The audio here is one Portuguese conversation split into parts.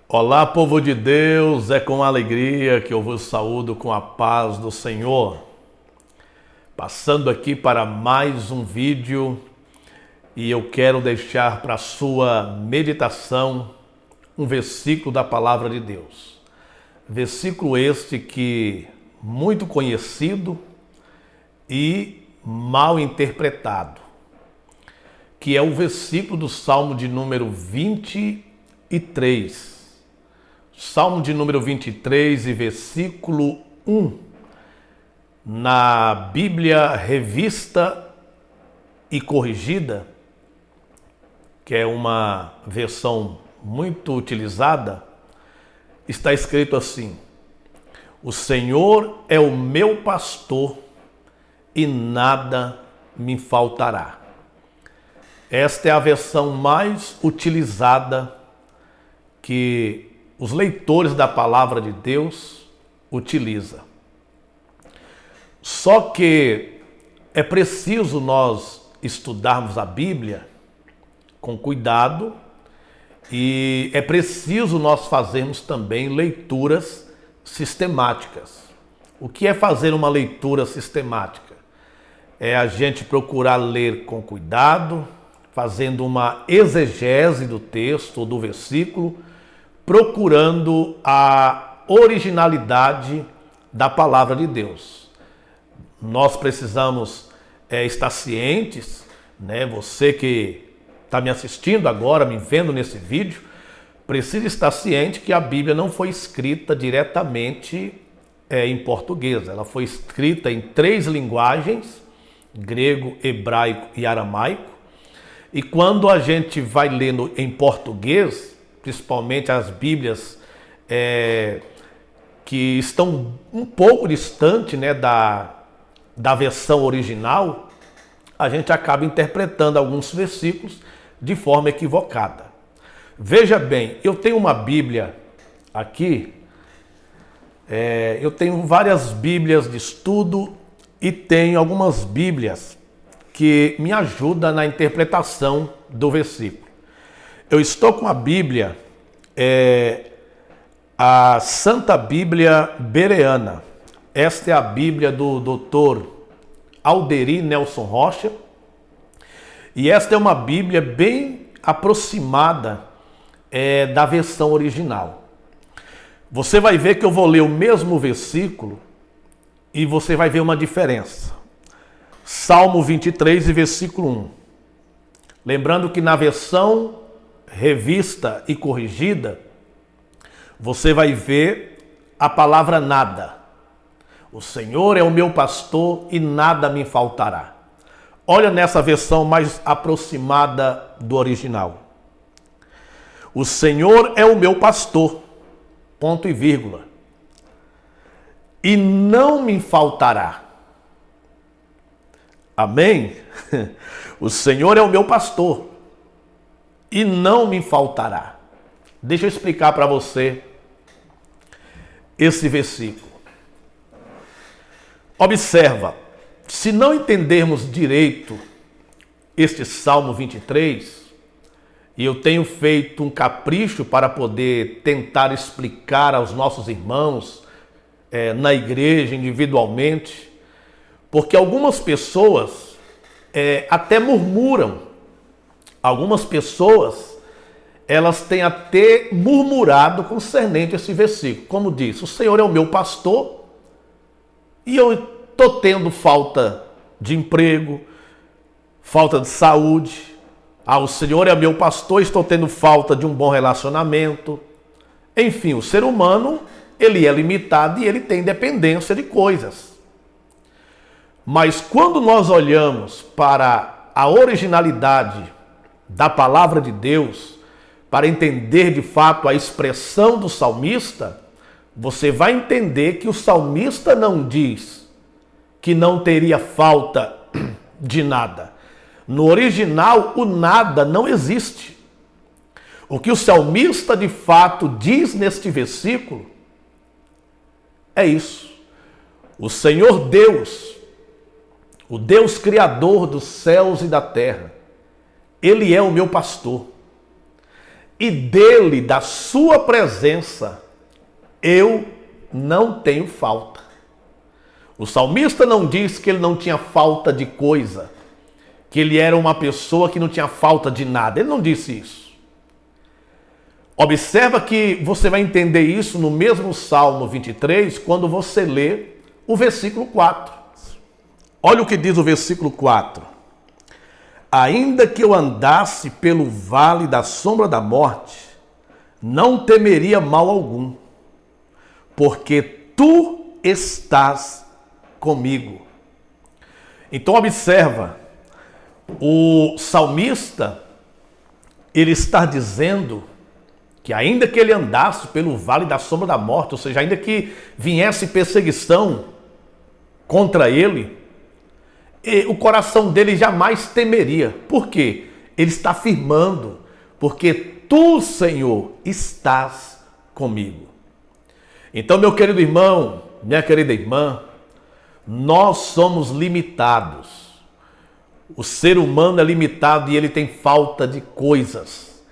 Olá, povo de Deus, é com alegria que eu vos saúdo com a paz do Senhor. Passando aqui para mais um vídeo e eu quero deixar para a sua meditação um versículo da Palavra de Deus. Versículo este que muito conhecido e mal interpretado, que é o versículo do Salmo de número 23. Salmo de número 23 e versículo 1, na Bíblia Revista e Corrigida, que é uma versão muito utilizada, está escrito assim: o Senhor é o meu pastor e nada me faltará. Esta é a versão mais utilizada que os leitores da Palavra de Deus utilizam. Só que é preciso nós estudarmos a Bíblia com cuidado e é preciso nós fazermos também leituras sistemáticas. O que é fazer uma leitura sistemática? É a gente procurar ler com cuidado, fazendo uma exegese do texto ou do versículo, procurando a originalidade da Palavra de Deus. Nós precisamos estar cientes, né? Você que está me assistindo agora, me vendo nesse vídeo, precisa estar ciente que a Bíblia não foi escrita diretamente em português. Ela foi escrita em 3 linguagens, grego, hebraico e aramaico. E quando a gente vai lendo em português, principalmente as Bíblias que estão um pouco distante, né, da versão original, a gente acaba interpretando alguns versículos de forma equivocada. Veja bem, eu tenho uma Bíblia aqui, eu tenho várias Bíblias de estudo e tenho algumas Bíblias que me ajudam na interpretação do versículo. Eu estou com a Bíblia, a Santa Bíblia Bereana. Esta é a Bíblia do Dr. Alderi Nelson Rocha. E esta é uma Bíblia bem aproximada da versão original. Você vai ver que eu vou ler o mesmo versículo e você vai ver uma diferença. Salmo 23 e versículo 1. Lembrando que na versão Revista e Corrigida, você vai ver a palavra nada. O Senhor é o meu pastor e nada me faltará. Olha nessa versão mais aproximada do original. O Senhor é o meu pastor, ponto e vírgula, e não me faltará. Amém? O Senhor é o meu pastor e não me faltará. Deixa eu explicar para você esse versículo. Observa, se não entendermos direito este Salmo 23, e eu tenho feito um capricho para poder tentar explicar aos nossos irmãos na igreja, individualmente, porque algumas pessoas até murmuram. Algumas pessoas, elas têm até murmurado concernente a esse versículo. Como diz, o Senhor é o meu pastor e eu estou tendo falta de emprego, falta de saúde. O Senhor é meu pastor e estou tendo falta de um bom relacionamento. Enfim, o ser humano, ele é limitado e ele tem dependência de coisas. Mas quando nós olhamos para a originalidade da Palavra de Deus, para entender de fato a expressão do salmista, você vai entender que o salmista não diz que não teria falta de nada. No original, o nada não existe. O que o salmista de fato diz neste versículo é isso. O Senhor Deus, o Deus Criador dos céus e da terra, Ele é o meu pastor. e dele, da sua presença, eu não tenho falta. O salmista não diz que ele não tinha falta de coisa, que ele era uma pessoa que não tinha falta de nada. Ele não disse isso. Observa que você vai entender isso no mesmo Salmo 23, quando você lê o versículo 4. Olha o que diz o versículo 4. Ainda que eu andasse pelo vale da sombra da morte, não temeria mal algum, porque tu estás comigo. Então observa, o salmista, ele está dizendo que ainda que ele andasse pelo vale da sombra da morte, ou seja, ainda que viesse perseguição contra ele, o coração dele jamais temeria. Por quê? Ele está afirmando, porque tu, Senhor, estás comigo. Então, meu querido irmão, minha querida irmã, nós somos limitados. O ser humano é limitado e ele tem falta de coisas.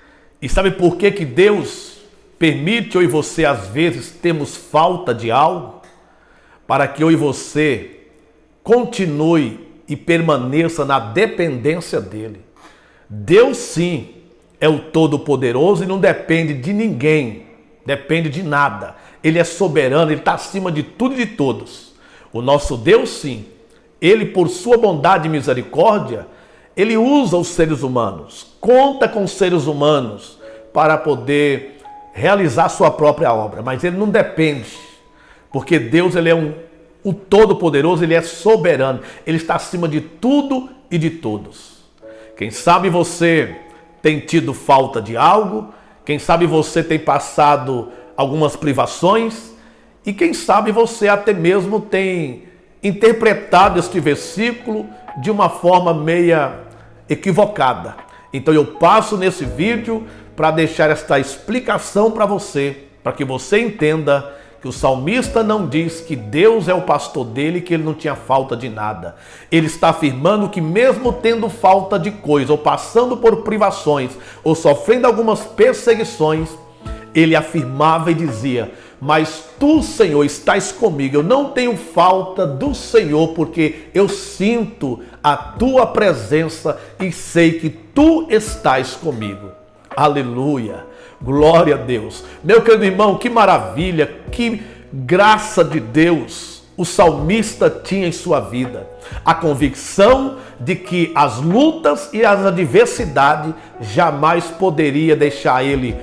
E sabe por que que Deus permite eu e você, às vezes, termos falta de algo? Para que eu e você continue e permaneça na dependência dele. Deus, sim, é o Todo-Poderoso e não depende de ninguém, depende de nada. Ele é soberano, ele está acima de tudo e de todos. O nosso Deus, sim, ele, por sua bondade e misericórdia, ele usa os seres humanos, conta com os seres humanos para poder realizar sua própria obra, mas ele não depende, porque Deus, ele é o Todo-Poderoso, ele é soberano, ele está acima de tudo e de todos. Quem sabe você tem tido falta de algo, quem sabe você tem passado algumas privações, e quem sabe você até mesmo tem interpretado este versículo de uma forma meia equivocada. Então eu passo nesse vídeo para deixar esta explicação para você, para que você entenda que o salmista não diz que Deus é o pastor dele, que ele não tinha falta de nada. Ele está afirmando que mesmo tendo falta de coisa, ou passando por privações, ou sofrendo algumas perseguições, ele afirmava e dizia: mas tu, Senhor, estás comigo, eu não tenho falta do Senhor, porque eu sinto a tua presença e sei que tu estás comigo. Aleluia, glória a Deus. Meu querido irmão, que maravilha, que graça de Deus o salmista tinha em sua vida. A convicção de que as lutas e as adversidades jamais poderia deixar ele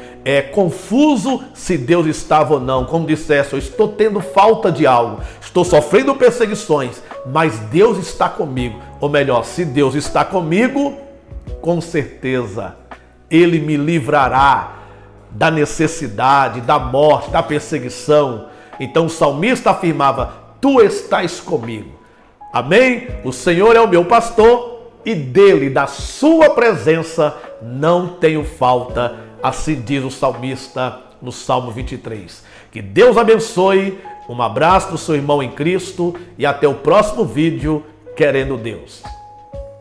confuso se Deus estava ou não. Como dissesse, eu estou tendo falta de algo, estou sofrendo perseguições, mas Deus está comigo. Ou melhor, se Deus está comigo, com certeza ele me livrará da necessidade, da morte, da perseguição. Então o salmista afirmava: tu estás comigo. Amém? O Senhor é o meu pastor e dele, da sua presença, não tenho falta. Assim diz o salmista no Salmo 23. Que Deus abençoe. Um abraço do seu irmão em Cristo e até o próximo vídeo, querendo Deus.